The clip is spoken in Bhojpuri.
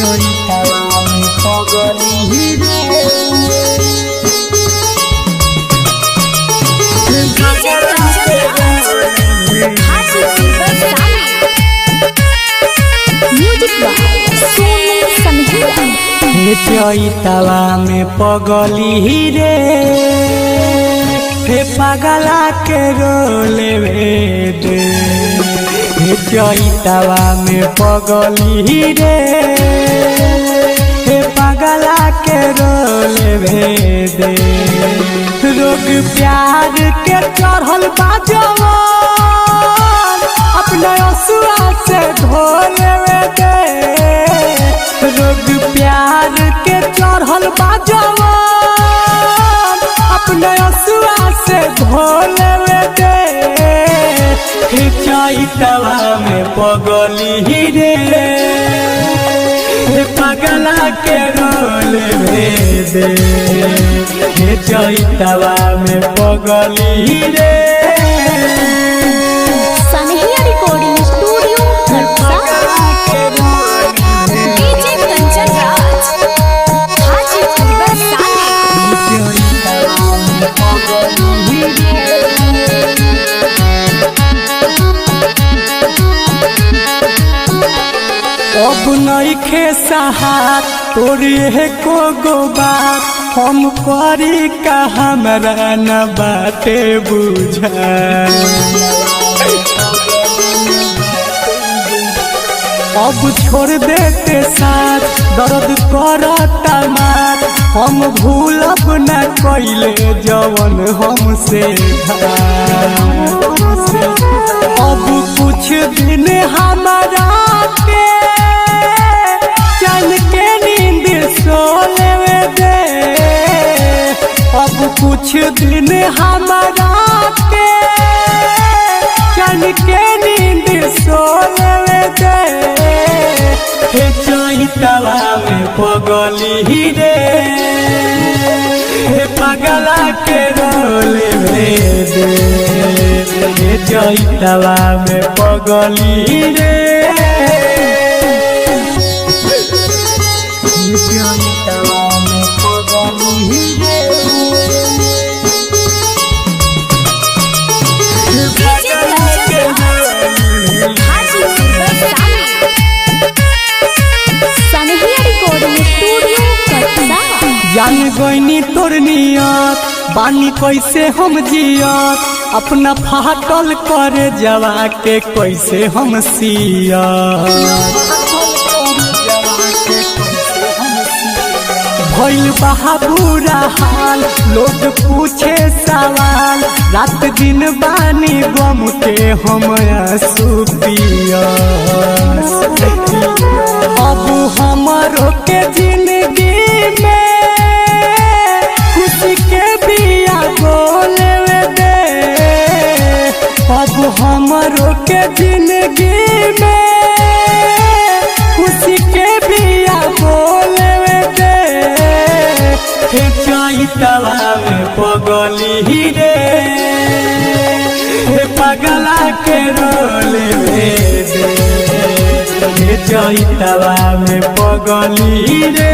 चैतवा में पगली चैतवा में पगली रे हे पगला के रोले दे हे चैतवा में पगली रे हे पगला के रोले दे रोग प्यार के चढ़ल बाजवा अपना असुआ से धोले दे रोग प्यार के चढ़ल बाजवा अपने असुआ से धोले दे हे चैतवा में पगली रे हे पगला के रोले दे हे चैतवा में पगली रे सनहिया recording studio DJ Kanchan Raj Hajipur बरसाने अब नइखे सहार तोरे को गो बात हम करी का हमरा न बाटे बुझा अब छोड़ देते साथ दर्द करता मार हम भूलब न कइले जवन हमसे अब कुछ दिन हमारा के चल के नींद सोले दे अब कुछ दिन हमारा के चल के नींद सोले दे हे चैतवा में पगली रे हे पगला के रोले दे हे चैतवा में पगली रे हे चैतवा में पगली रे हे पगला के रोले हाजीपुर बरसाने सनहिया रिकॉर्डिंग स्टूडियो कटसा जान गईनी तोर नियत बानी कैसे हम जियत अपना फाटल करे जवा के कैसे हम सियत भइल बहा बुरा हाल लोग पूछे सवाल रात दिन बानी गम के हम आंसू पियत अब हमरो के जिंदगी में खुशी के बिया बोले दे अब हमरो के जिंदगी में खुशी के बिया बोले दे हे चैतवा में पगली रे हे पगला के रोले दे हे चैतवा में पगली रे।